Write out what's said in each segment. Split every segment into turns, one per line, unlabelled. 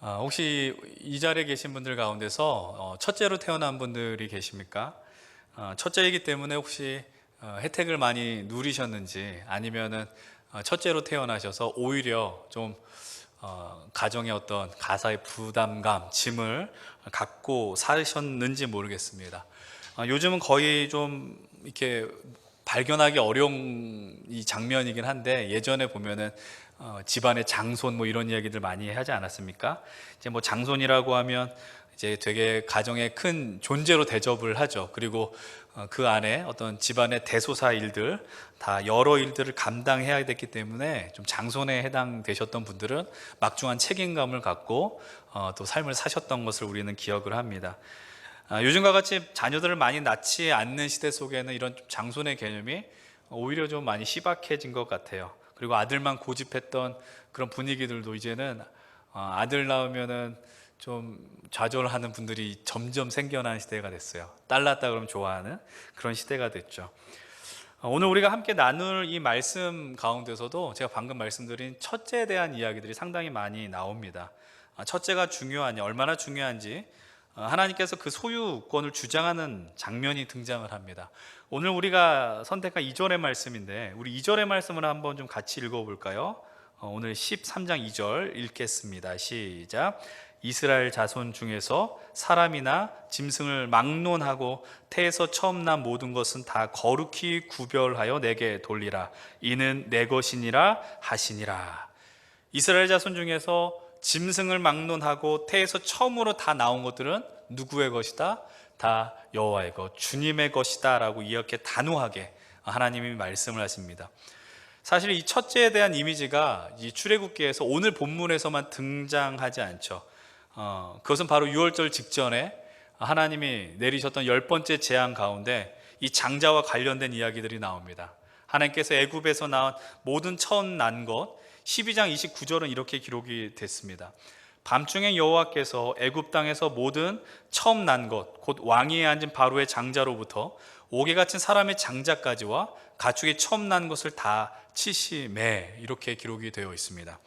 혹시 이 자리에 계신 분들 가운데서 첫째로 태어난 분들이 계십니까? 첫째이기 때문에 혹시 혜택을 많이 누리셨는지, 아니면은 첫째로 태어나셔서 오히려 좀 가정의 어떤 가사의 부담감, 짐을 갖고 사셨는지 모르겠습니다. 요즘은 거의 좀 이렇게 발견하기 어려운 이 장면이긴 한데, 예전에 보면은 집안의 장손 뭐 이런 이야기들 많이 하지 않았습니까? 이제 뭐 장손이라고 하면 이제 되게 가정의 큰 존재로 대접을 하죠. 그리고 그 안에 어떤 집안의 대소사 일들, 다 여러 일들을 감당해야 됐기 때문에 좀 장손에 해당되셨던 분들은 막중한 책임감을 갖고 또 삶을 사셨던 것을 우리는 기억을 합니다. 요즘과 같이 자녀들을 많이 낳지 않는 시대 속에는 이런 좀 장손의 개념이 오히려 좀 많이 희박해진 것 같아요. 그리고 아들만 고집했던 그런 분위기들도 이제는 아들 낳으면은 좀 좌절하는 분들이 점점 생겨나는 시대가 됐어요. 딸 낳았다 그러면 좋아하는 그런 시대가 됐죠. 오늘 우리가 함께 나눌 이 말씀 가운데서도 제가 방금 말씀드린 첫째에 대한 이야기들이 상당히 많이 나옵니다. 첫째가 중요하냐, 얼마나 중요한지 하나님께서 그 소유권을 주장하는 장면이 등장을 합니다. 오늘 우리가 선택한 2절의 말씀인데, 우리 2절의 말씀을 한번 좀 같이 읽어볼까요? 오늘 13장 2절 읽겠습니다. 시작. 이스라엘 자손 중에서 사람이나 짐승을 막론하고 태에서 처음 난 모든 것은 다 거룩히 구별하여 내게 돌리라. 이는 내 것이니라 하시니라. 이스라엘 자손 중에서 짐승을 막론하고 태에서 처음으로 다 나온 것들은 누구의 것이다? 다 여호와의 것, 주님의 것이다 라고 이렇게 단호하게 하나님이 말씀을 하십니다. 사실 이 첫째에 대한 이미지가 이 출애굽기에서 오늘 본문에서만 등장하지 않죠. 그것은 바로 유월절 직전에 하나님이 내리셨던 10번째 재앙 가운데 이 장자와 관련된 이야기들이 나옵니다. 하나님께서 애굽에서 나온 모든 처음 난 것, 12장 29절은 이렇게 기록이 됐습니다. 밤중에 여호와께서 애굽 땅에서 모든 처음 난 것, 곧 왕위에 앉은 바로의 장자로부터 옥에 갇힌 사람의 장자까지와 가축이 처음 난 것을 다 치시매, 이렇게 기록이 되어 있습니다.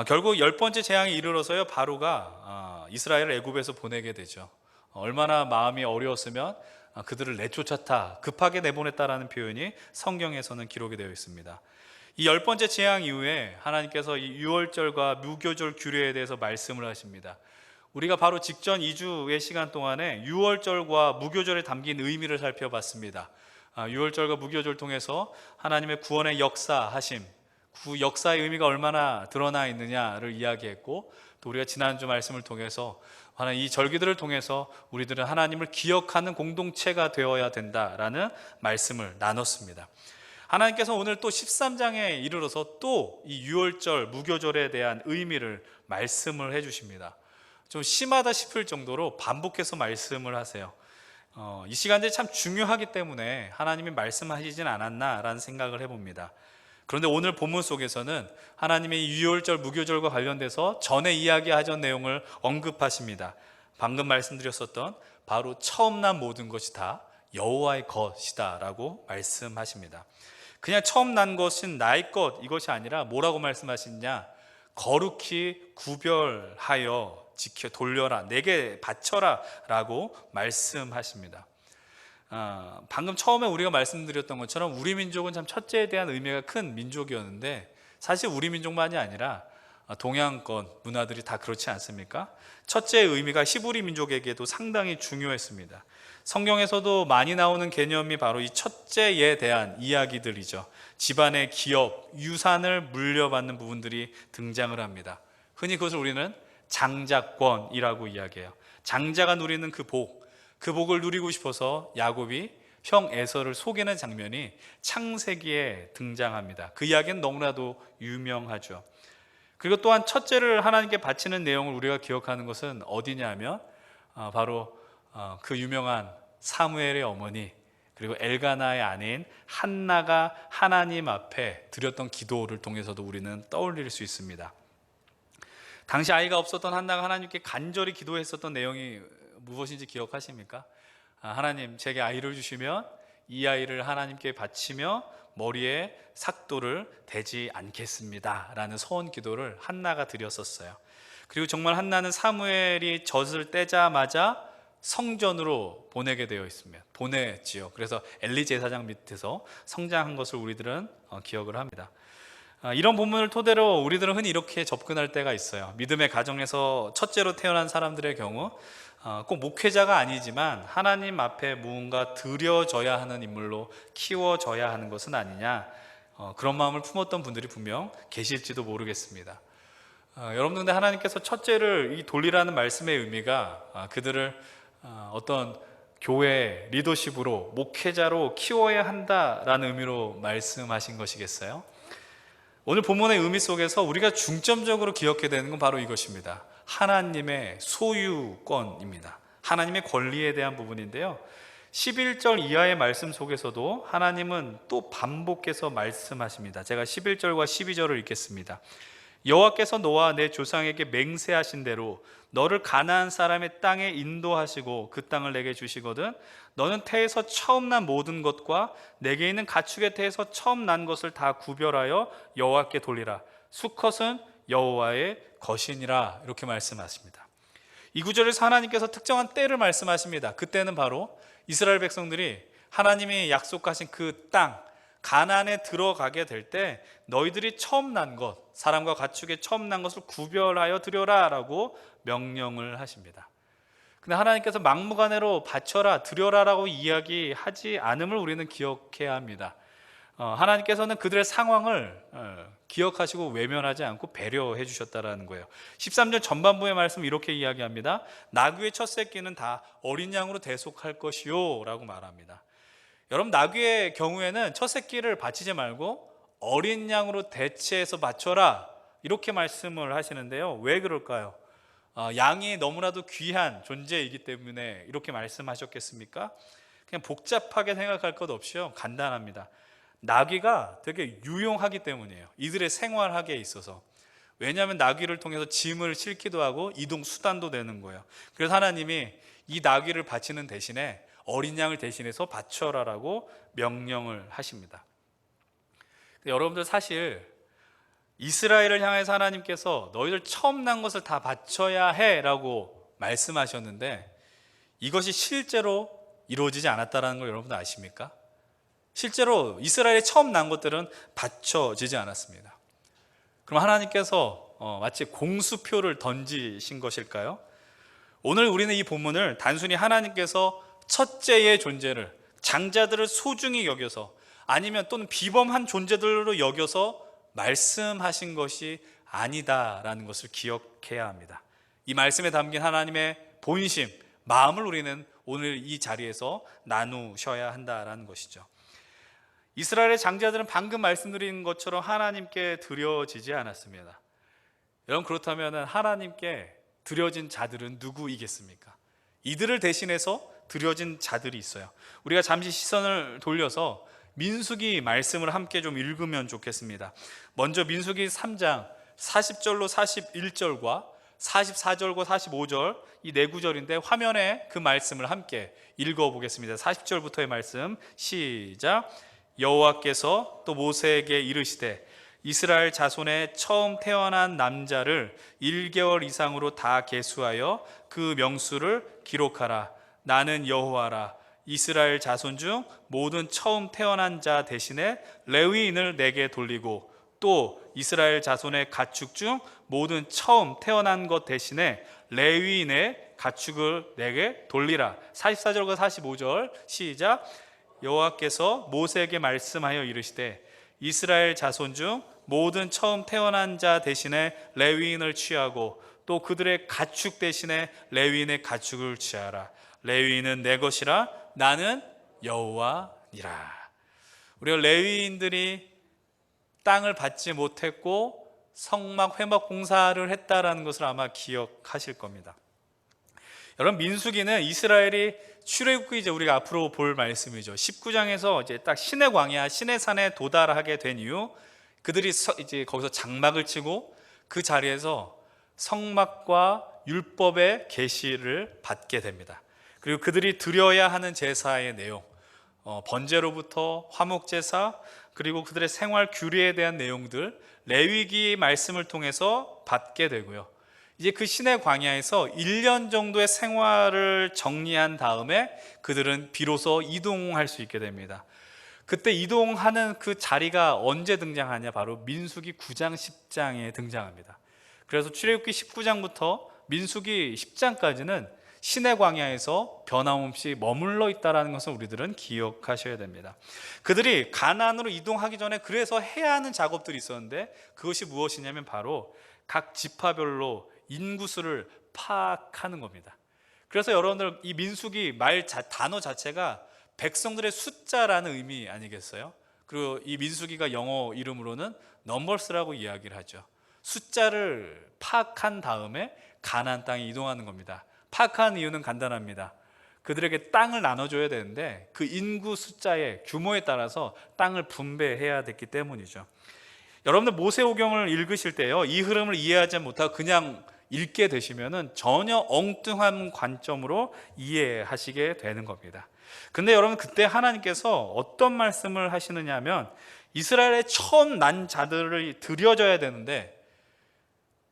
결국 10번째 재앙에 이르러서요, 바로가 이스라엘을 애굽에서 보내게 되죠. 얼마나 마음이 어려웠으면 그들을 내쫓았다, 급하게 내보냈다라는 표현이 성경에서는 기록이 되어 있습니다. 이 10번째 재앙 이후에 하나님께서 이 유월절과 무교절 규례에 대해서 말씀을 하십니다. 우리가 바로 직전 2주의 시간 동안에 유월절과 무교절에 담긴 의미를 살펴봤습니다. 유월절과 무교절 통해서 하나님의 구원의 역사하심, 그 역사의 의미가 얼마나 드러나 있느냐를 이야기했고, 또 우리가 지난주 말씀을 통해서 하나님 이 절기들을 통해서 우리들은 하나님을 기억하는 공동체가 되어야 된다라는 말씀을 나눴습니다. 하나님께서 오늘 또 13장에 이르러서 또 이 유월절, 무교절에 대한 의미를 말씀을 해주십니다. 좀 심하다 싶을 정도로 반복해서 말씀을 하세요. 이 시간들이 참 중요하기 때문에 하나님이 말씀하시진 않았나라는 생각을 해봅니다. 그런데 오늘 본문 속에서는 하나님의 유월절, 무교절과 관련돼서 전에 이야기하던 내용을 언급하십니다. 방금 말씀드렸었던 바로 처음 난 모든 것이 다 여호와의 것이다 라고 말씀하십니다. 그냥 처음 난 것은 나의 것, 이것이 아니라 뭐라고 말씀하시느냐? 거룩히 구별하여 지켜 돌려라, 내게 바쳐라 라고 말씀하십니다. 방금 처음에 우리가 말씀드렸던 것처럼 우리 민족은 참 첫째에 대한 의미가 큰 민족이었는데, 사실 우리 민족만이 아니라 동양권 문화들이 다 그렇지 않습니까? 첫째의 의미가 히브리 민족에게도 상당히 중요했습니다. 성경에서도 많이 나오는 개념이 바로 이 첫째에 대한 이야기들이죠. 집안의 기업, 유산을 물려받는 부분들이 등장을 합니다. 흔히 그것을 우리는 장자권이라고 이야기해요. 장자가 누리는 그 복을 누리고 싶어서 야곱이 형 에서를 속이는 장면이 창세기에 등장합니다. 그 이야기는 너무나도 유명하죠. 그리고 또한 첫째를 하나님께 바치는 내용을 우리가 기억하는 것은 어디냐 하면 바로 그 유명한 사무엘의 어머니, 그리고 엘가나의 아내인 한나가 하나님 앞에 드렸던 기도를 통해서도 우리는 떠올릴 수 있습니다. 당시 아이가 없었던 한나가 하나님께 간절히 기도했었던 내용이 무엇인지 기억하십니까? 하나님, 제게 아이를 주시면 이 아이를 하나님께 바치며 머리에 삭도를 대지 않겠습니다 라는 소원 기도를 한나가 드렸었어요. 그리고 정말 한나는 사무엘이 젖을 떼자마자 성전으로 보내게 되어 있으면 보냈지요. 그래서 엘리 제사장 밑에서 성장한 것을 우리들은 기억을 합니다. 이런 본문을 토대로 우리들은 흔히 이렇게 접근할 때가 있어요. 믿음의 가정에서 첫째로 태어난 사람들의 경우 꼭 목회자가 아니지만 하나님 앞에 무언가 드려져야 하는 인물로 키워져야 하는 것은 아니냐, 그런 마음을 품었던 분들이 분명 계실지도 모르겠습니다. 여러분들, 근데 하나님께서 첫째를 이 돌리라는 말씀의 의미가 그들을 어떤 교회 리더십으로 목회자로 키워야 한다라는 의미로 말씀하신 것이겠어요? 오늘 본문의 의미 속에서 우리가 중점적으로 기억해야 되는 건 바로 이것입니다. 하나님의 소유권입니다. 하나님의 권리에 대한 부분인데요, 11절 이하의 말씀 속에서도 하나님은 또 반복해서 말씀하십니다. 제가 11절과 12절을 읽겠습니다. 여호와께서 너와 내 조상에게 맹세하신 대로 너를 가나안 사람의 땅에 인도하시고 그 땅을 내게 주시거든 너는 태에서 처음 난 모든 것과 내게 있는 가축의 태에서 처음 난 것을 다 구별하여 여호와께 돌리라. 수컷은 여호와의 것이니라. 이렇게 말씀하십니다. 이 구절에서 하나님께서 특정한 때를 말씀하십니다. 그때는 바로 이스라엘 백성들이 하나님이 약속하신 그 땅 가나안에 들어가게 될 때 너희들이 처음 난 것, 사람과 가축의 처음 난 것을 구별하여 드려라 라고 명령을 하십니다. 근데 하나님께서 막무가내로 바쳐라 드려라 라고 이야기하지 않음을 우리는 기억해야 합니다. 하나님께서는 그들의 상황을 기억하시고 외면하지 않고 배려해 주셨다는 거예요. 13절 전반부의 말씀 이렇게 이야기합니다. 나귀의 첫 새끼는 다 어린 양으로 대속할 것이요 라고 말합니다. 여러분, 나귀의 경우에는 첫 새끼를 바치지 말고 어린 양으로 대체해서 바쳐라 이렇게 말씀을 하시는데요, 왜 그럴까요? 양이 너무나도 귀한 존재이기 때문에 이렇게 말씀하셨겠습니까? 그냥 복잡하게 생각할 것 없이요, 간단합니다. 나귀가 되게 유용하기 때문이에요. 이들의 생활하기에 있어서. 왜냐하면 나귀를 통해서 짐을 싣기도 하고 이동 수단도 되는 거예요. 그래서 하나님이 이 나귀를 바치는 대신에 어린 양을 대신해서 바쳐라라고 명령을 하십니다. 여러분들, 사실 이스라엘을 향해서 하나님께서 너희들 처음 난 것을 다 바쳐야 해 라고 말씀하셨는데 이것이 실제로 이루어지지 않았다는 걸 여러분들 아십니까? 실제로 이스라엘이 처음 난 것들은 바쳐지지 않았습니다. 그럼 하나님께서 마치 공수표를 던지신 것일까요? 오늘 우리는 이 본문을 단순히 하나님께서 첫째의 존재를, 장자들을 소중히 여겨서 아니면 또는 비범한 존재들로 여겨서 말씀하신 것이 아니다라는 것을 기억해야 합니다. 이 말씀에 담긴 하나님의 본심, 마음을 우리는 오늘 이 자리에서 나누셔야 한다라는 것이죠. 이스라엘의 장자들은 방금 말씀드린 것처럼 하나님께 드려지지 않았습니다. 여러분, 그렇다면 하나님께 드려진 자들은 누구이겠습니까? 이들을 대신해서 드려진 자들이 있어요. 우리가 잠시 시선을 돌려서 민수기 말씀을 함께 좀 읽으면 좋겠습니다. 먼저 민수기 3장 40절로 41절과 44절과 45절 이 네 구절인데 화면에 그 말씀을 함께 읽어보겠습니다. 40절부터의 말씀 시작. 여호와께서 또 모세에게 이르시되 이스라엘 자손의 처음 태어난 남자를 1개월 이상으로 다 계수하여 그 명수를 기록하라. 나는 여호와라. 이스라엘 자손 중 모든 처음 태어난 자 대신에 레위인을 내게 돌리고 또 이스라엘 자손의 가축 중 모든 처음 태어난 것 대신에 레위인의 가축을 내게 돌리라. 44절과 45절 시작. 여호와께서 모세에게 말씀하여 이르시되 이스라엘 자손 중 모든 처음 태어난 자 대신에 레위인을 취하고 또 그들의 가축 대신에 레위인의 가축을 취하라. 레위인은 내 것이라. 나는 여호와니라. 우리가 레위인들이 땅을 받지 못했고 성막 회막 공사를 했다라는 것을 아마 기억하실 겁니다. 여러분, 민수기는 이스라엘이 출애굽기 이제 우리가 앞으로 볼 말씀이죠. 19장에서 이제 딱 시내 광야, 시내 산에 도달하게 된 이후 그들이 이제 거기서 장막을 치고 그 자리에서 성막과 율법의 계시를 받게 됩니다. 그리고 그들이 드려야 하는 제사의 내용, 번제로부터 화목제사, 그리고 그들의 생활 규례에 대한 내용들 레위기 말씀을 통해서 받게 되고요. 이제 그 시내 광야에서 1년 정도의 생활을 정리한 다음에 그들은 비로소 이동할 수 있게 됩니다. 그때 이동하는 그 자리가 언제 등장하냐? 바로 민수기 9장 10장에 등장합니다. 그래서 출애굽기 19장부터 민수기 10장까지는 시내 광야에서 변함없이 머물러 있다는 것을 우리들은 기억하셔야 됩니다. 그들이 가나안으로 이동하기 전에 그래서 해야 하는 작업들이 있었는데 그것이 무엇이냐면 바로 각 지파별로 인구수를 파악하는 겁니다. 그래서 여러분들 이 민수기 단어 자체가 백성들의 숫자라는 의미 아니겠어요? 그리고 이 민수기가 영어 이름으로는 넘버스라고 이야기를 하죠. 숫자를 파악한 다음에 가나안 땅에 이동하는 겁니다. 파악한 이유는 간단합니다. 그들에게 땅을 나눠줘야 되는데 그 인구 숫자의 규모에 따라서 땅을 분배해야 됐기 때문이죠. 여러분들 모세오경을 읽으실 때요, 이 흐름을 이해하지 못하고 그냥 읽게 되시면은 전혀 엉뚱한 관점으로 이해하시게 되는 겁니다. 근데 여러분, 그때 하나님께서 어떤 말씀을 하시느냐 하면 이스라엘의 처음 난 자들을 드려져야 되는데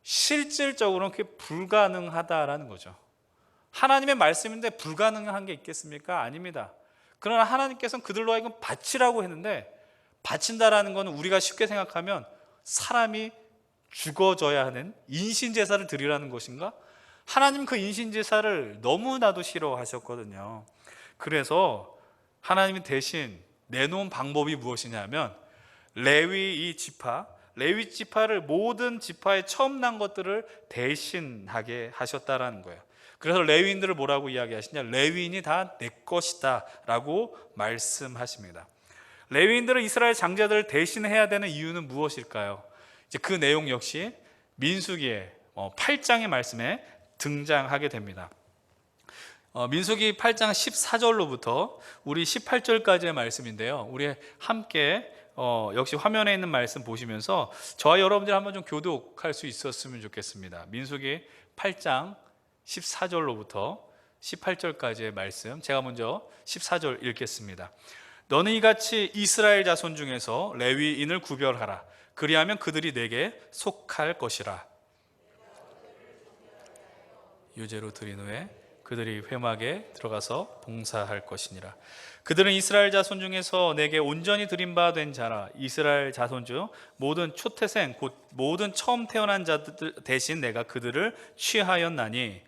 실질적으로는 그게 불가능하다라는 거죠. 하나님의 말씀인데 불가능한 게 있겠습니까? 아닙니다. 그러나 하나님께서는 그들로 하여금 바치라고 했는데, 바친다라는 것은 우리가 쉽게 생각하면 사람이 죽어져야 하는 인신제사를 드리라는 것인가? 하나님 그 인신제사를 너무나도 싫어하셨거든요. 그래서 하나님이 대신 내놓은 방법이 무엇이냐면 레위 지파를 모든 지파에 처음 난 것들을 대신하게 하셨다라는 거예요. 그래서 레위인들을 뭐라고 이야기하시냐? 레위인이 다 내 것이다 라고 말씀하십니다. 레위인들은 이스라엘 장자들을 대신해야 되는 이유는 무엇일까요? 이제 그 내용 역시 민수기의 8장의 말씀에 등장하게 됩니다. 민수기 8장 14절로부터 우리 18절까지의 말씀인데요, 우리 함께 역시 화면에 있는 말씀 보시면서 저와 여러분들 한번 좀 교독할 수 있었으면 좋겠습니다. 민수기 8장 14절로부터 18절까지의 말씀, 제가 먼저 14절 읽겠습니다. 너는 이같이 이스라엘 자손 중에서 레위인을 구별하라. 그리하면 그들이 내게 속할 것이라. 유제로 드린 후에 그들이 회막에 들어가서 봉사할 것이니라. 그들은 이스라엘 자손 중에서 내게 온전히 드린 바 된 자라. 이스라엘 자손 중 모든 초태생 곧 모든 처음 태어난 자들 대신 내가 그들을 취하였나니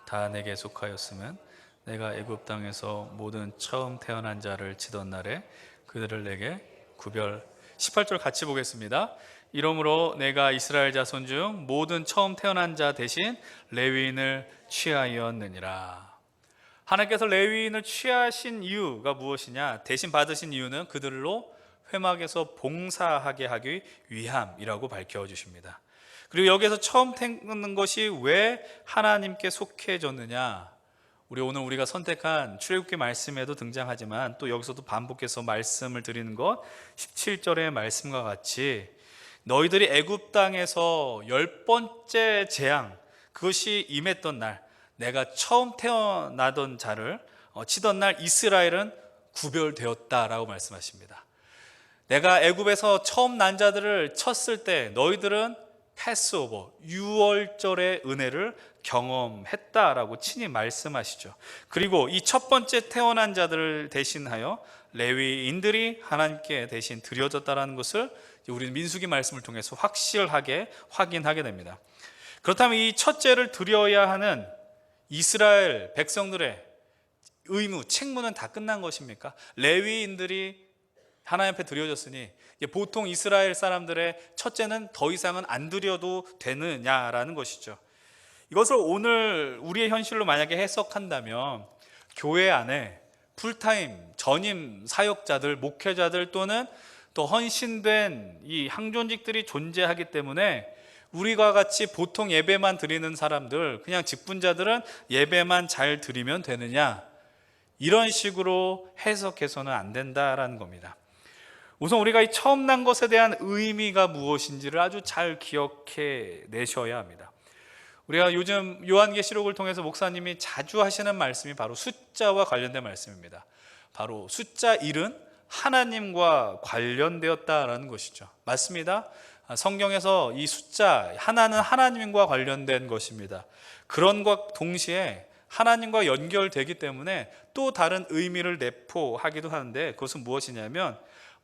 다 내게 속하였으면 내가 애굽 땅에서 모든 처음 태어난 자를 치던 날에 그들을 내게 구별. 18절 같이 보겠습니다. 이러므로 내가 이스라엘 자손 중 모든 처음 태어난 자 대신 레위인을 취하였느니라. 하나님께서 레위인을 취하신 이유가 무엇이냐? 대신 받으신 이유는 그들로 회막에서 봉사하게 하기 위함이라고 밝혀주십니다. 그리고 여기에서 처음 태어난 것이 왜 하나님께 속해졌느냐? 오늘 우리가 선택한 출애굽기 말씀에도 등장하지만 또 여기서도 반복해서 말씀을 드리는 것 17절의 말씀과 같이 너희들이 애굽 땅에서 10번째 재앙, 그것이 임했던 날, 내가 처음 태어나던 자를 치던 날 이스라엘은 구별되었다라고 말씀하십니다. 내가 애굽에서 처음 난 자들을 쳤을 때 너희들은 패스오버, 유월절의 은혜를 경험했다라고 친히 말씀하시죠. 그리고 이 첫 번째 태어난 자들을 대신하여 레위인들이 하나님께 대신 드려졌다라는 것을 우리 민수기 말씀을 통해서 확실하게 확인하게 됩니다. 그렇다면 이 첫째를 드려야 하는 이스라엘 백성들의 의무, 책무는 다 끝난 것입니까? 레위인들이 하나님 앞에 드려졌으니 보통 이스라엘 사람들의 첫째는 더 이상은 안 드려도 되느냐라는 것이죠. 이것을 오늘 우리의 현실로 만약에 해석한다면 교회 안에 풀타임 전임 사역자들, 목회자들 또는 또 헌신된 이 항존직들이 존재하기 때문에 우리가 같이 보통 예배만 드리는 사람들, 그냥 직분자들은 예배만 잘 드리면 되느냐, 이런 식으로 해석해서는 안 된다라는 겁니다. 우선 우리가 이 처음 난 것에 대한 의미가 무엇인지를 아주 잘 기억해 내셔야 합니다. 우리가 요즘 요한계시록을 통해서 목사님이 자주 하시는 말씀이 바로 숫자와 관련된 말씀입니다. 바로 숫자 1은 하나님과 관련되었다라는 것이죠. 맞습니다. 성경에서 이 숫자 하나는 하나님과 관련된 것입니다. 그런 것 동시에 하나님과 연결되기 때문에 또 다른 의미를 내포하기도 하는데, 그것은 무엇이냐면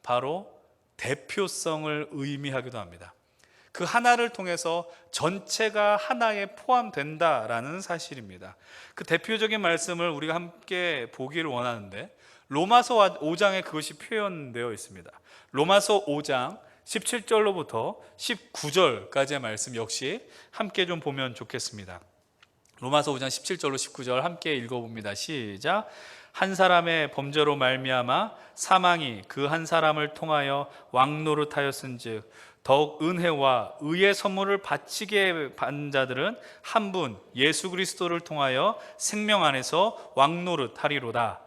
바로 대표성을 의미하기도 합니다. 그 하나를 통해서 전체가 하나에 포함된다라는 사실입니다. 그 대표적인 말씀을 우리가 함께 보기를 원하는데, 로마서 5장에 그것이 표현되어 있습니다. 로마서 5장 17절로부터 19절까지의 말씀 역시 함께 좀 보면 좋겠습니다. 로마서 5장 17절로 19절 함께 읽어봅니다. 시작. 한 사람의 범죄로 말미암아 사망이 그 한 사람을 통하여 왕노릇하였은즉 더욱 은혜와 의의 선물을 바치게 받은 자들은 한 분 예수 그리스도를 통하여 생명 안에서 왕노릇하리로다.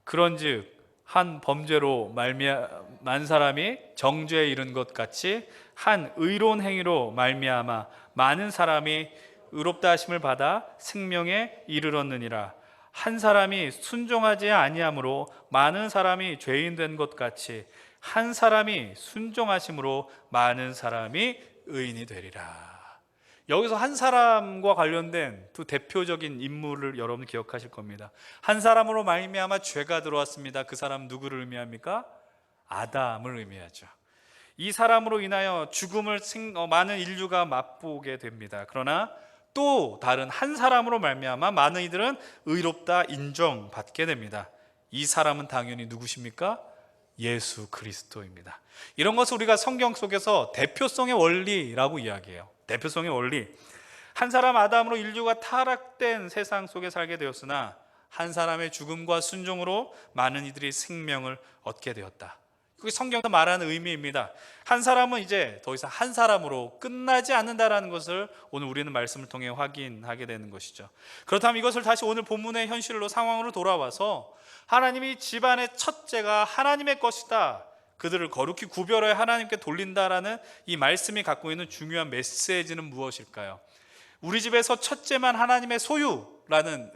그런즉 한 범죄로 말미암은 사람이 정죄에 이른 것 같이 한 의로운 행위로 말미암아 많은 사람이 의롭다 하심을 받아 생명에 이르렀느니라. 한 사람이 순종하지 아니함으로 많은 사람이 죄인 된 것 같이 한 사람이 순종하심으로 많은 사람이 의인이 되리라. 여기서 한 사람과 관련된 두 대표적인 인물을 여러분 기억하실 겁니다. 한 사람으로 말미암아 죄가 들어왔습니다. 그 사람 누구를 의미합니까? 아담을 의미하죠. 이 사람으로 인하여 죽음을 많은 인류가 맛보게 됩니다. 그러나 또 다른 한 사람으로 말미암아 많은 이들은 의롭다 인정받게 됩니다. 이 사람은 당연히 누구십니까? 예수 그리스도입니다. 이런 것을 우리가 성경 속에서 대표성의 원리라고 이야기해요. 대표성의 원리. 한 사람 아담으로 인류가 타락된 세상 속에 살게 되었으나 한 사람의 죽음과 순종으로 많은 이들이 생명을 얻게 되었다. 그게 성경에서 말하는 의미입니다. 한 사람은 이제 더 이상 한 사람으로 끝나지 않는다라는 것을 오늘 우리는 말씀을 통해 확인하게 되는 것이죠. 그렇다면 이것을 다시 오늘 본문의 현실로 상황으로 돌아와서 하나님이 집안의 첫째가 하나님의 것이다, 그들을 거룩히 구별하여 하나님께 돌린다라는 이 말씀이 갖고 있는 중요한 메시지는 무엇일까요? 우리 집에서 첫째만 하나님의 소유라는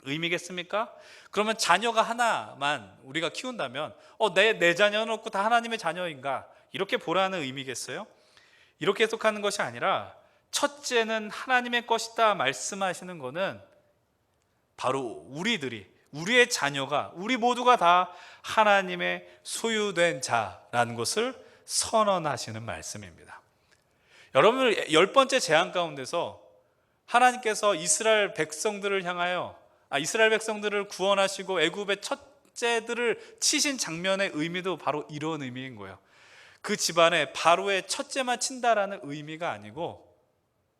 의미겠습니까? 그러면 자녀가 하나만 우리가 키운다면 내 자녀는 없고 다 하나님의 자녀인가? 이렇게 보라는 의미겠어요? 이렇게 해석하는 것이 아니라 첫째는 하나님의 것이다 말씀하시는 것은 바로 우리의 자녀가, 우리 모두가 다 하나님의 소유된 자라는 것을 선언하시는 말씀입니다. 여러분, 10번째 재앙 가운데서 하나님께서 이스라엘 백성들을 구원하시고 애굽의 첫째들을 치신 장면의 의미도 바로 이런 의미인 거예요. 그 집안에 바로의 첫째만 친다라는 의미가 아니고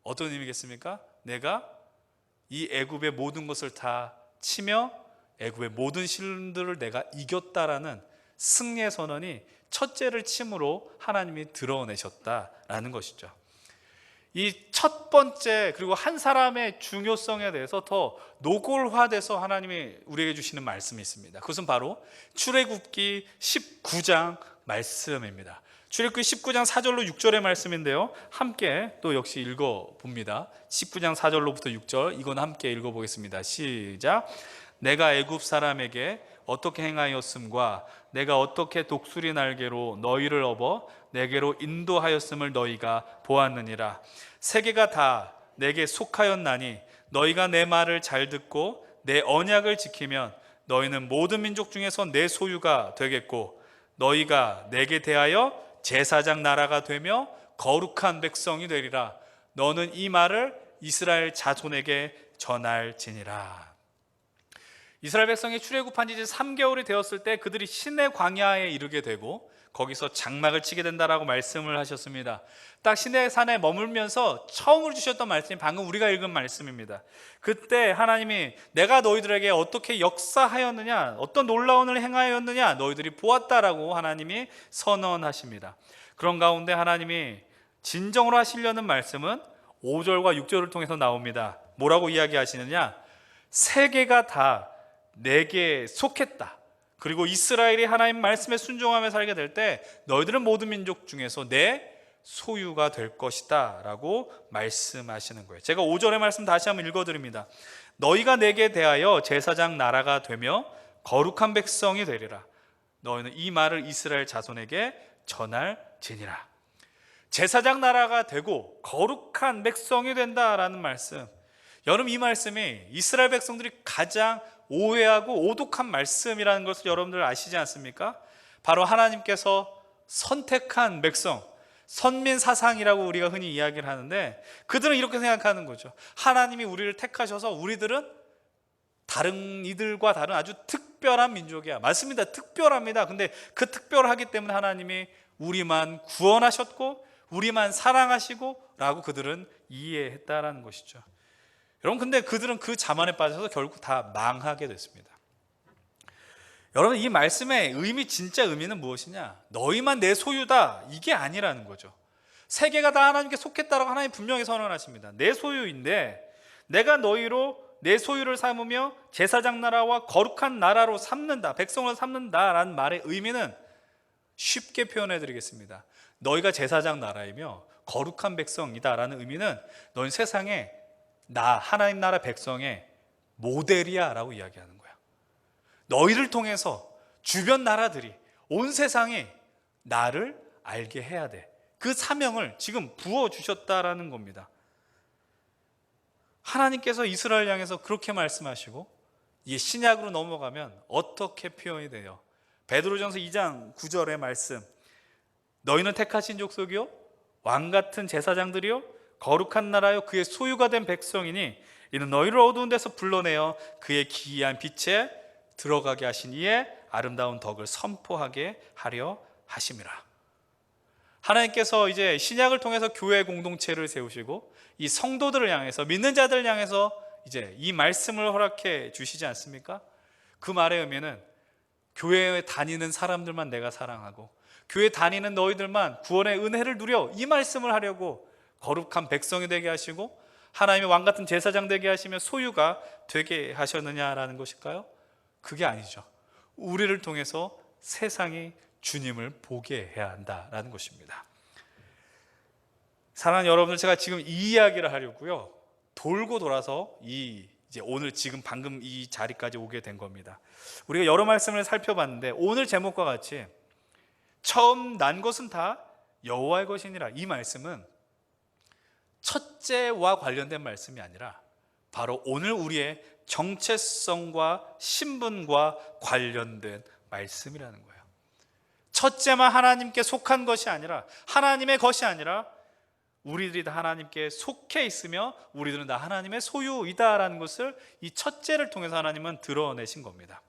어떤 의미겠습니까? 내가 이 애굽의 모든 것을 다 치며 애굽의 모든 신들을 내가 이겼다라는 승리의 선언이 첫째를 침으로 하나님이 드러내셨다라는 것이죠. 이 첫 번째 그리고 한 사람의 중요성에 대해서 더 노골화돼서 하나님이 우리에게 주시는 말씀이 있습니다. 그것은 바로 출애굽기 19장 말씀입니다. 출애굽기 19장 4절로 6절의 말씀인데요, 함께 또 역시 읽어봅니다. 19장 4절로부터 6절, 이건 함께 읽어보겠습니다. 시작. 내가 애굽 사람에게 어떻게 행하였음과 내가 어떻게 독수리 날개로 너희를 업어 내게로 인도하였음을 너희가 보았느니라. 세계가 다 내게 속하였나니 너희가 내 말을 잘 듣고 내 언약을 지키면 너희는 모든 민족 중에서 내 소유가 되겠고 너희가 내게 대하여 제사장 나라가 되며 거룩한 백성이 되리라. 너는 이 말을 이스라엘 자손에게 전할지니라. 이스라엘 백성이 출애굽한 지 이제 3개월이 되었을 때 그들이 시내 광야에 이르게 되고 거기서 장막을 치게 된다라고 말씀을 하셨습니다. 딱 시내 산에 머물면서 처음으로 주셨던 말씀이 방금 우리가 읽은 말씀입니다. 그때 하나님이 내가 너희들에게 어떻게 역사하였느냐, 어떤 놀라운 일을 행하였느냐 너희들이 보았다라고 하나님이 선언하십니다. 그런 가운데 하나님이 진정으로 하시려는 말씀은 5절과 6절을 통해서 나옵니다. 뭐라고 이야기하시느냐? 세계가 다 내게 속했다. 그리고 이스라엘이 하나님 말씀에 순종하며 살게 될 때 너희들은 모든 민족 중에서 내 소유가 될 것이다 라고 말씀하시는 거예요. 제가 5절의 말씀 다시 한번 읽어드립니다. 너희가 내게 대하여 제사장 나라가 되며 거룩한 백성이 되리라. 너희는 이 말을 이스라엘 자손에게 전할지니라. 제사장 나라가 되고 거룩한 백성이 된다라는 말씀, 여러분 이 말씀이 이스라엘 백성들이 가장 오해하고 오독한 말씀이라는 것을 여러분들 아시지 않습니까? 바로 하나님께서 선택한 백성, 선민 사상이라고 우리가 흔히 이야기를 하는데, 그들은 이렇게 생각하는 거죠. 하나님이 우리를 택하셔서 우리들은 다른 이들과 다른 아주 특별한 민족이야. 맞습니다. 특별합니다. 근데 그 특별하기 때문에 하나님이 우리만 구원하셨고 우리만 사랑하시고 라고 그들은 이해했다라는 것이죠. 여러분, 근데 그들은 그 자만에 빠져서 결국 다 망하게 됐습니다. 여러분, 이 말씀의 의미, 진짜 의미는 무엇이냐? 너희만 내 소유다, 이게 아니라는 거죠. 세계가 다 하나님께 속했다라고 하나님 분명히 선언하십니다. 내 소유인데 내가 너희로 내 소유를 삼으며 제사장 나라와 거룩한 나라로 삼는다, 백성을 삼는다라는 말의 의미는 쉽게 표현해 드리겠습니다. 너희가 제사장 나라이며 거룩한 백성이다라는 의미는 너희 세상에 나 하나님 나라 백성의 모델이야 라고 이야기하는 거야. 너희를 통해서 주변 나라들이, 온 세상이 나를 알게 해야 돼. 그 사명을 지금 부어주셨다라는 겁니다. 하나님께서 이스라엘 향해서 그렇게 말씀하시고, 이게 신약으로 넘어가면 어떻게 표현이 돼요? 베드로전서 2장 9절의 말씀, 너희는 택하신 족속이요 왕같은 제사장들이요 거룩한 나라요 그의 소유가 된 백성이니 이는 너희를 어두운 데서 불러내어 그의 기이한 빛에 들어가게 하신 이의 아름다운 덕을 선포하게 하려 하심이라. 하나님께서 이제 신약을 통해서 교회 공동체를 세우시고 이 성도들을 향해서, 믿는 자들을 향해서 이제 이 말씀을 허락해 주시지 않습니까? 그 말의 의미는 교회에 다니는 사람들만 내가 사랑하고 교회 다니는 너희들만 구원의 은혜를 누려, 이 말씀을 하려고 거룩한 백성이 되게 하시고 하나님의 왕같은 제사장 되게 하시며 소유가 되게 하셨느냐라는 것일까요? 그게 아니죠. 우리를 통해서 세상이 주님을 보게 해야 한다라는 것입니다. 사랑하는 여러분들, 제가 지금 이 이야기를 하려고요 돌고 돌아서 이제 오늘 지금 방금 이 자리까지 오게 된 겁니다. 우리가 여러 말씀을 살펴봤는데 오늘 제목과 같이 처음 난 것은 다 여호와의 것이니라, 이 말씀은 첫째와 관련된 말씀이 아니라 바로 오늘 우리의 정체성과 신분과 관련된 말씀이라는 거예요. 첫째만 하나님께 속한 것이 아니라, 하나님의 것이 아니라 우리들이 다 하나님께 속해 있으며 우리들은 다 하나님의 소유이다라는 것을 이 첫째를 통해서 하나님은 드러내신 겁니다.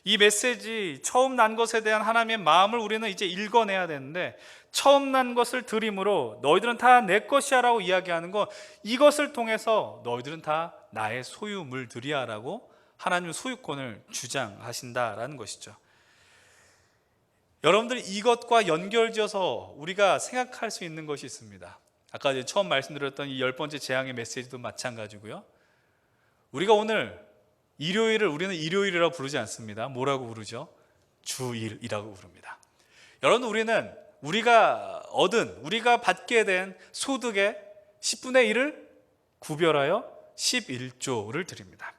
이 메시지, 처음 난 것에 대한 하나님의 마음을 우리는 이제 읽어내야 되는데, 처음 난 것을 드림으로 너희들은 다 내 것이야 라고 이야기하는 거, 이것을 통해서 너희들은 다 나의 소유물들이야 라고 하나님은 소유권을 주장하신다라는 것이죠. 여러분들, 이것과 연결지어서 우리가 생각할 수 있는 것이 있습니다. 아까 이제 처음 말씀드렸던 이 10번째 재앙의 메시지도 마찬가지고요. 우리가 오늘 일요일을 우리는 일요일이라고 부르지 않습니다. 뭐라고 부르죠? 주일이라고 부릅니다. 여러분, 우리는 우리가 받게 된 소득의 10분의 1을 구별하여 11조를 드립니다.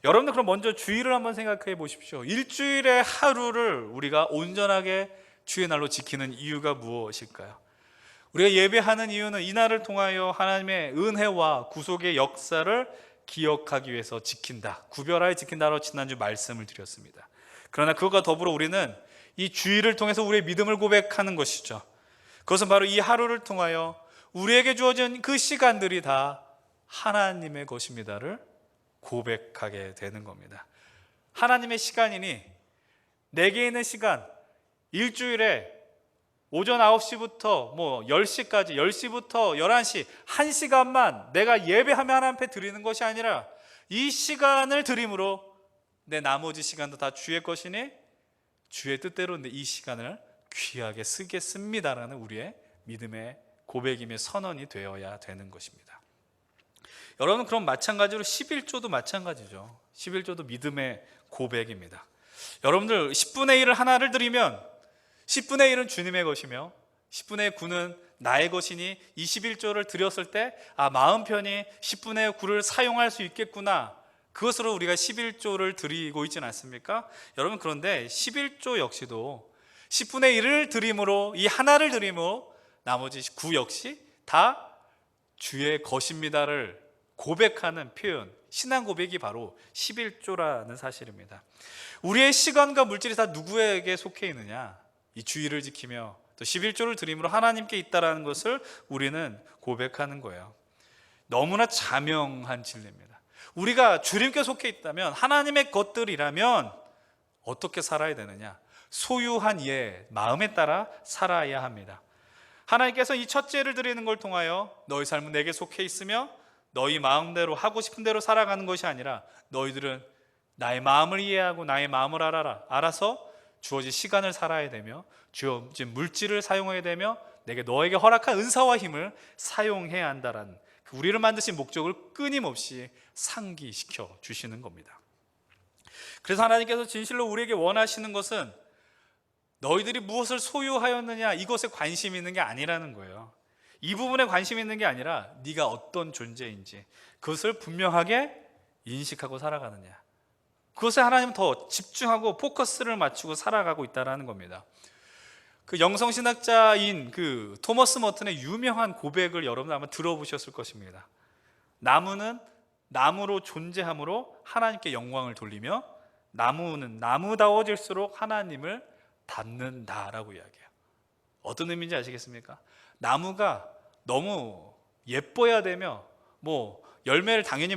여러분들, 그럼 먼저 주일을 한번 생각해 보십시오. 일주일의 하루를 우리가 온전하게 주의 날로 지키는 이유가 무엇일까요? 우리가 예배하는 이유는 이날을 통하여 하나님의 은혜와 구속의 역사를 기억하기 위해서 지킨다, 구별하여 지킨다로 지난주 말씀을 드렸습니다. 그러나 그것과 더불어 우리는 이 주일을 통해서 우리의 믿음을 고백하는 것이죠. 그것은 바로 이 하루를 통하여 우리에게 주어진 그 시간들이 다 하나님의 것입니다를 고백하게 되는 겁니다. 하나님의 시간이니 내게 있는 시간, 일주일에 오전 9시부터 10시까지, 10시부터 11시 1시간만 내가 예배하며 하나님 앞에 드리는 것이 아니라 이 시간을 드림으로 내 나머지 시간도 다 주의 것이니 주의 뜻대로 이 시간을 귀하게 쓰겠습니다라는 우리의 믿음의 고백이며 선언이 되어야 되는 것입니다. 여러분, 그럼 마찬가지로 11조도 마찬가지죠. 11조도 믿음의 고백입니다. 여러분들, 10분의 1을 하나를 드리면 10분의 1은 주님의 것이며 10분의 9는 나의 것이니 21조를 드렸을 때 마음 편히 10분의 9를 사용할 수 있겠구나, 그것으로 우리가 11조를 드리고 있지는 않습니까? 여러분, 그런데 11조 역시도 10분의 1을 드림으로, 이 하나를 드림으로 나머지 9 역시 다 주의 것입니다를 고백하는 표현, 신앙 고백이 바로 11조라는 사실입니다. 우리의 시간과 물질이 다 누구에게 속해 있느냐? 이 주의를 지키며 또 11조를 드림으로 하나님께 있다라는 것을 우리는 고백하는 거예요. 너무나 자명한 진리입니다. 우리가 주님께 속해 있다면, 하나님의 것들이라면 어떻게 살아야 되느냐? 소유한 이의 마음에 따라 살아야 합니다. 하나님께서 이 첫째를 드리는 걸 통하여 너희 삶은 내게 속해 있으며 너희 마음대로 하고 싶은 대로 살아가는 것이 아니라 너희들은 나의 마음을 이해하고 나의 마음을 알아서 주어진 시간을 살아야 되며 주어진 물질을 사용해야 되며 내게 너에게 허락한 은사와 힘을 사용해야 한다라는, 우리를 만드신 목적을 끊임없이 상기시켜 주시는 겁니다. 그래서 하나님께서 진실로 우리에게 원하시는 것은 너희들이 무엇을 소유하였느냐, 이것에 관심이 있는 게 아니라는 거예요. 이 부분에 관심이 있는 게 아니라 네가 어떤 존재인지 그것을 분명하게 인식하고 살아가느냐, 그것에 하나님은 더 집중하고 포커스를 맞추고 살아가고 있다는 겁니다. 그 영성신학자인 그 토머스 머튼의 유명한 고백을 여러분 아마 들어보셨을 것입니다. 나무는 나무로 존재함으로 하나님께 영광을 돌리며 나무는 나무다워질수록 하나님을 닮는다라고 이야기해요. 어떤 의미인지 아시겠습니까? 나무가 너무 예뻐야 되며 열매를 당연히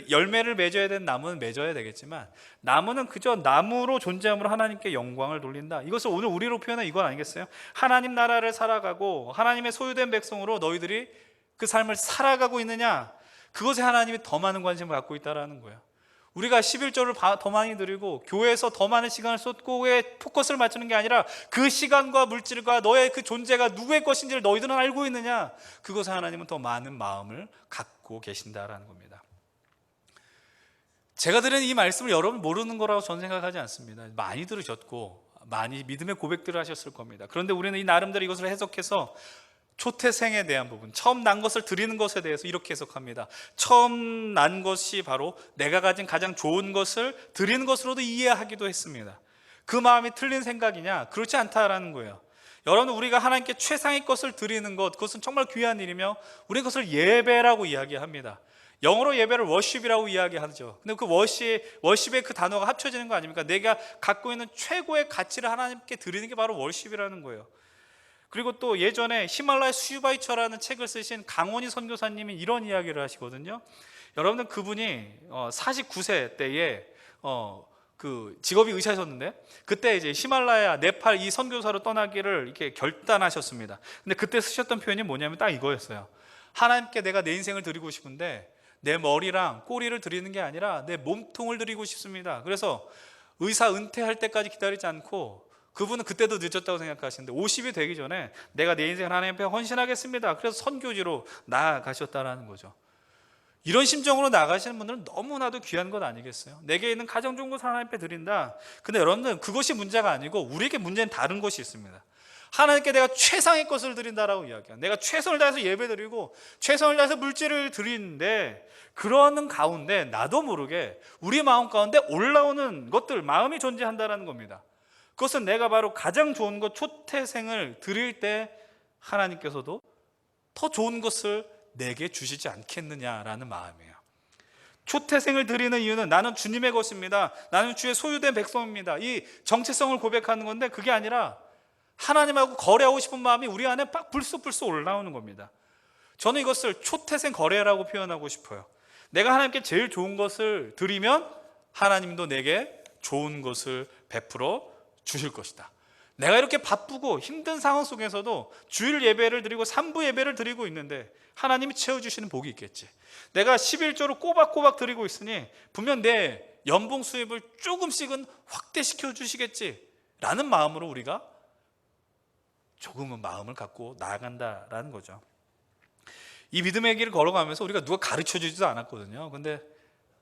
열매를 맺어야 되는 나무는 맺어야 되겠지만, 나무는 그저 나무로 존재함으로 하나님께 영광을 돌린다. 이것을 오늘 우리로 표현한 이건 아니겠어요? 하나님 나라를 살아가고 하나님의 소유된 백성으로 너희들이 그 삶을 살아가고 있느냐, 그것에 하나님이 더 많은 관심을 갖고 있다는 거예요. 우리가 11조를 더 많이 드리고 교회에서 더 많은 시간을 쏟고 왜 포커스를 맞추는 게 아니라 그 시간과 물질과 너의 그 존재가 누구의 것인지를 너희들은 알고 있느냐, 그것에 하나님은 더 많은 마음을 갖고 계신다라는 겁니다. 제가 드리는 이 말씀을 여러분 모르는 거라고 저는 생각하지 않습니다. 많이 들으셨고 많이 믿음의 고백들을 하셨을 겁니다. 그런데 우리는 이 나름대로 이것을 해석해서 초태생에 대한 부분, 처음 난 것을 드리는 것에 대해서 이렇게 해석합니다. 처음 난 것이 바로 내가 가진 가장 좋은 것을 드리는 것으로도 이해하기도 했습니다. 그 마음이 틀린 생각이냐? 그렇지 않다라는 거예요. 여러분, 우리가 하나님께 최상의 것을 드리는 것, 그것은 정말 귀한 일이며 우리 그것을 예배라고 이야기합니다. 영어로 예배를 워십이라고 이야기하죠. 근데 그 워십의 그 단어가 합쳐지는 거 아닙니까? 내가 갖고 있는 최고의 가치를 하나님께 드리는 게 바로 워십이라는 거예요. 그리고 또 예전에 히말라야 수유바이처라는 책을 쓰신 강원희 선교사님이 이런 이야기를 하시거든요. 여러분들, 그분이 49세 때에 그 직업이 의사셨는데 그때 이제 히말라야, 네팔 이 선교사로 떠나기를 이렇게 결단하셨습니다. 근데 그때 쓰셨던 표현이 뭐냐면 딱 이거였어요. 하나님께 내가 내 인생을 드리고 싶은데 내 머리랑 꼬리를 드리는 게 아니라 내 몸통을 드리고 싶습니다. 그래서 의사 은퇴할 때까지 기다리지 않고, 그분은 그때도 늦었다고 생각하시는데 50이 되기 전에 내가 내 인생을 하나님 앞에 헌신하겠습니다. 그래서 선교지로 나아가셨다라는 거죠. 이런 심정으로 나가시는 분들은 너무나도 귀한 것 아니겠어요? 내게 있는 가장 좋은 것을 하나님 앞에 드린다. 근데 여러분들, 그것이 문제가 아니고 우리에게 문제는 다른 것이 있습니다. 하나님께 내가 최상의 것을 드린다라고 이야기해요. 내가 최선을 다해서 예배드리고 최선을 다해서 물질을 드리는데, 그러는 가운데 나도 모르게 우리 마음 가운데 올라오는 것들, 마음이 존재한다는 겁니다. 그것은 내가 바로 가장 좋은 것, 초태생을 드릴 때 하나님께서도 더 좋은 것을 내게 주시지 않겠느냐라는 마음이에요. 초태생을 드리는 이유는 나는 주님의 것입니다, 나는 주의 소유된 백성입니다, 이 정체성을 고백하는 건데, 그게 아니라 하나님하고 거래하고 싶은 마음이 우리 안에 막 불쑥불쑥 올라오는 겁니다. 저는 이것을 초태생 거래라고 표현하고 싶어요. 내가 하나님께 제일 좋은 것을 드리면 하나님도 내게 좋은 것을 베풀어 주실 것이다. 내가 이렇게 바쁘고 힘든 상황 속에서도 주일 예배를 드리고 3부 예배를 드리고 있는데 하나님이 채워주시는 복이 있겠지. 내가 11조로 꼬박꼬박 드리고 있으니 분명 내 연봉 수입을 조금씩은 확대시켜 주시겠지 라는 마음으로 우리가 조금은 마음을 갖고 나아간다라는 거죠. 이 믿음의 길을 걸어가면서 우리가 누가 가르쳐 주지도 않았거든요. 근데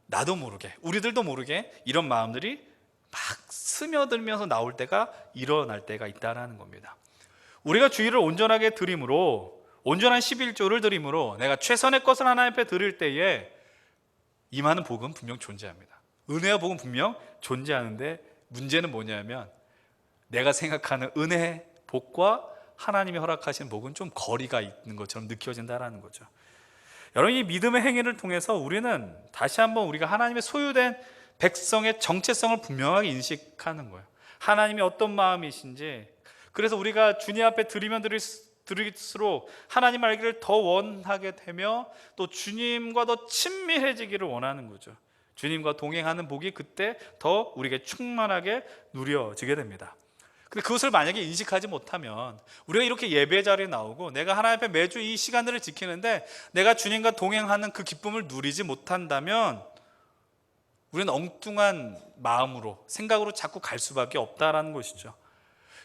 나도 모르게, 우리들도 모르게 이런 마음들이 막 스며들면서 나올 때가, 일어날 때가 있다는 겁니다. 우리가 주일을 온전하게 드림으로, 온전한 11조를 드림으로 내가 최선의 것을 하나님 앞에 드릴 때에 임하는 복은 분명 존재합니다. 은혜와 복은 분명 존재하는데, 문제는 뭐냐면 내가 생각하는 은혜, 복과 하나님이 허락하신 복은 좀 거리가 있는 것처럼 느껴진다는 거죠. 여러분, 이 믿음의 행위를 통해서 우리는 다시 한번 우리가 하나님의 소유된 백성의 정체성을 분명하게 인식하는 거예요. 하나님이 어떤 마음이신지. 그래서 우리가 주님 앞에 드리면 드릴수록 하나님 알기를 더 원하게 되며 또 주님과 더 친밀해지기를 원하는 거죠. 주님과 동행하는 복이 그때 더 우리에게 충만하게 누려지게 됩니다. 근데 그것을 만약에 인식하지 못하면, 우리가 이렇게 예배 자리에 나오고 내가 하나님 앞에 매주 이 시간들을 지키는데 내가 주님과 동행하는 그 기쁨을 누리지 못한다면 우리는 엉뚱한 마음으로, 생각으로 자꾸 갈 수밖에 없다라는 것이죠.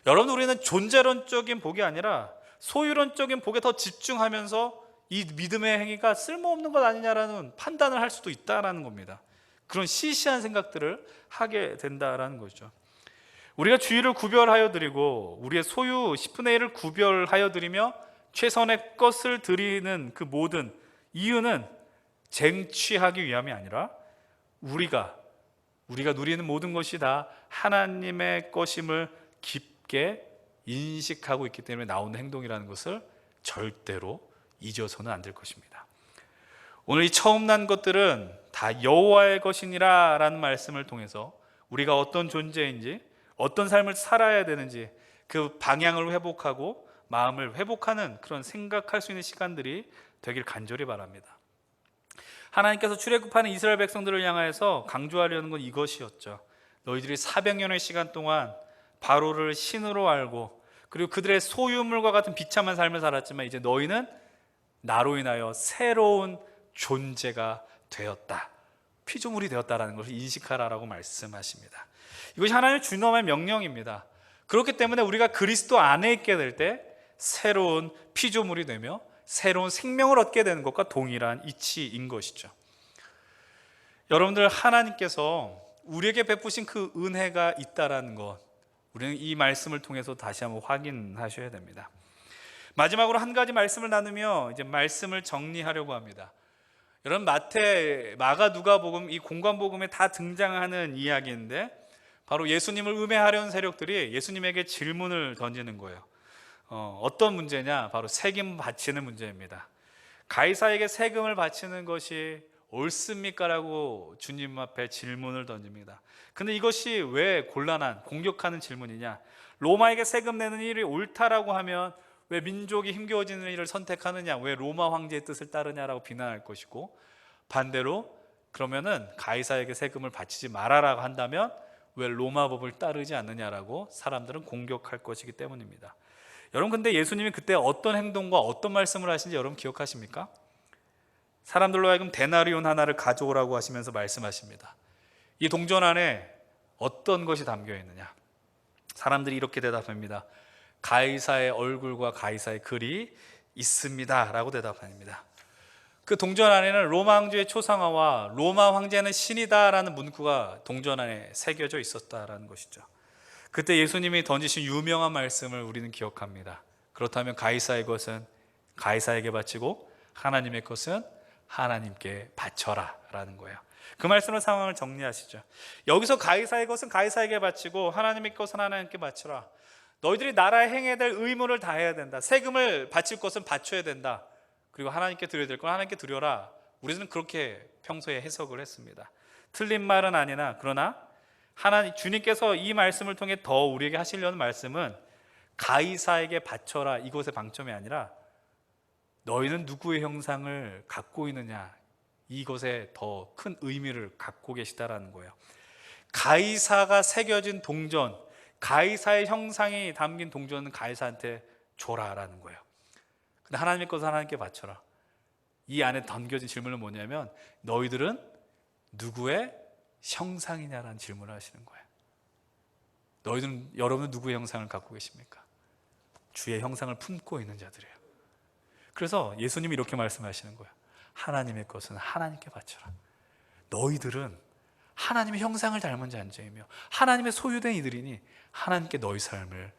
여러분, 우리는 존재론적인 복이 아니라 소유론적인 복에 더 집중하면서 이 믿음의 행위가 쓸모없는 것 아니냐라는 판단을 할 수도 있다라는 겁니다. 그런 시시한 생각들을 하게 된다라는 거죠. 우리가 주일을 구별하여 드리고 우리의 소유 10분의 1을 구별하여 드리며 최선의 것을 드리는 그 모든 이유는 쟁취하기 위함이 아니라 우리가 누리는 모든 것이 다 하나님의 것임을 깊게 인식하고 있기 때문에 나오는 행동이라는 것을 절대로 잊어서는 안 될 것입니다. 오늘 이 처음 난 것들은 다 여호와의 것이니라 라는 말씀을 통해서 우리가 어떤 존재인지, 어떤 삶을 살아야 되는지 그 방향을 회복하고 마음을 회복하는 그런 생각할 수 있는 시간들이 되길 간절히 바랍니다. 하나님께서 출애굽하는 이스라엘 백성들을 향하여서 강조하려는 건 이것이었죠. 너희들이 400년의 시간 동안 바로를 신으로 알고 그리고 그들의 소유물과 같은 비참한 삶을 살았지만 이제 너희는 나로 인하여 새로운 존재가 되었다, 피조물이 되었다라는 것을 인식하라라고 말씀하십니다. 이것이 하나님의 준엄한 명령입니다. 그렇기 때문에 우리가 그리스도 안에 있게 될 때 새로운 피조물이 되며 새로운 생명을 얻게 되는 것과 동일한 이치인 것이죠. 여러분들, 하나님께서 우리에게 베푸신 그 은혜가 있다라는 것, 우리는 이 말씀을 통해서 다시 한번 확인하셔야 됩니다. 마지막으로 한 가지 말씀을 나누며 이제 말씀을 정리하려고 합니다. 여러분, 마태, 마가, 누가복음, 이 공관복음에 다 등장하는 이야기인데 바로 예수님을 음해하려는 세력들이 예수님에게 질문을 던지는 거예요. 어떤 문제냐? 바로 세금 바치는 문제입니다. 가이사에게 세금을 바치는 것이 옳습니까? 라고 주님 앞에 질문을 던집니다. 근데 이것이 왜 곤란한, 공격하는 질문이냐? 로마에게 세금 내는 일이 옳다라고 하면 왜 민족이 힘겨워지는 일을 선택하느냐? 왜 로마 황제의 뜻을 따르냐라고 비난할 것이고, 반대로 그러면은 가이사에게 세금을 바치지 말아라고 한다면 왜 로마 법을 따르지 않느냐라고 사람들은 공격할 것이기 때문입니다. 여러분, 근데 예수님이 그때 어떤 행동과 어떤 말씀을 하신지 여러분 기억하십니까? 사람들로 하여금 데나리온 하나를 가져오라고 하시면서 말씀하십니다. 이 동전 안에 어떤 것이 담겨 있느냐? 사람들이 이렇게 대답합니다. 가이사의 얼굴과 가이사의 글이 있습니다 라고 대답합니다. 그 동전 안에는 로마 황제의 초상화와 로마 황제는 신이다 라는 문구가 동전 안에 새겨져 있었다라는 것이죠. 그때 예수님이 던지신 유명한 말씀을 우리는 기억합니다. 그렇다면 가이사의 것은 가이사에게 바치고 하나님의 것은 하나님께 바쳐라 라는 거예요. 그 말씀으로 상황을 정리하시죠. 여기서 가이사의 것은 가이사에게 바치고 하나님의 것은 하나님께 바쳐라. 너희들이 나라에 행해야 될 의무를 다해야 된다. 세금을 바칠 것은 바쳐야 된다. 그리고 하나님께 드려야 될 건 하나님께 드려라. 우리는 그렇게 평소에 해석을 했습니다. 틀린 말은 아니나, 그러나 하나님, 주님께서 이 말씀을 통해 더 우리에게 하시려는 말씀은 가이사에게 바쳐라, 이것의 방점이 아니라 너희는 누구의 형상을 갖고 있느냐, 이것에 더 큰 의미를 갖고 계시다라는 거예요. 가이사가 새겨진 동전, 가이사의 형상이 담긴 동전은 가이사한테 줘라라는 거예요. 근데 하나님의 것을 하나님께 바쳐라. 이 안에 담겨진 질문은 뭐냐면 너희들은 누구의 형상이냐라는 질문을 하시는 거예요. 여러분은 누구의 형상을 갖고 계십니까? 주의 형상을 품고 있는 자들이에요. 그래서 예수님이 이렇게 말씀하시는 거예요. 하나님의 것은 하나님께 바쳐라. 너희들은 하나님의 형상을 닮은 자이며 하나님의 소유된 이들이니 하나님께 너희 삶을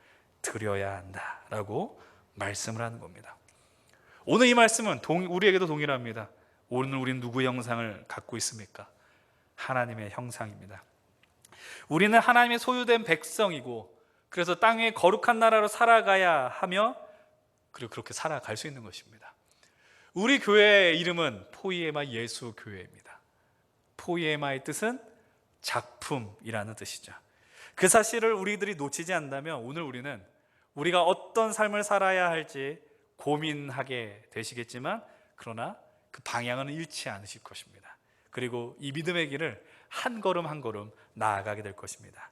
드려야 한다라고 말씀을 하는 겁니다. 오늘 이 말씀은 우리에게도 동일합니다. 오늘 우리는 누구의 형상을 갖고 있습니까? 하나님의 형상입니다. 우리는 하나님의 소유된 백성이고, 그래서 땅의 거룩한 나라로 살아가야 하며, 그리고 그렇게 살아갈 수 있는 것입니다. 우리 교회의 이름은 포이에마 예수 교회입니다. 포이에마의 뜻은 작품이라는 뜻이죠. 그 사실을 우리들이 놓치지 않는다면 오늘 우리는 우리가 어떤 삶을 살아야 할지 고민하게 되시겠지만, 그러나 그 방향은 잃지 않으실 것입니다. 그리고 이 믿음의 길을 한 걸음 한 걸음 나아가게 될 것입니다.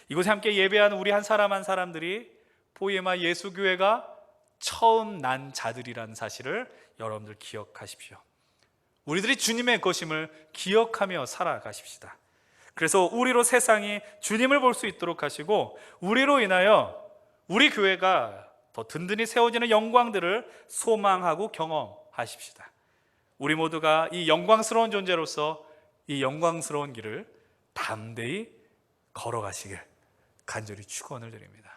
이곳에 함께 예배하는 우리 한 사람 한 사람들이 포이에마 예수교회가 처음 난 자들이라는 사실을 여러분들 기억하십시오. 우리들이 주님의 것임을 기억하며 살아가십시다. 그래서 우리로 세상이 주님을 볼 수 있도록 하시고, 우리로 인하여 우리 교회가 더 든든히 세워지는 영광들을 소망하고 경험하십시다. 우리 모두가 이 영광스러운 존재로서 이 영광스러운 길을 담대히 걸어가시길 간절히 축원을 드립니다.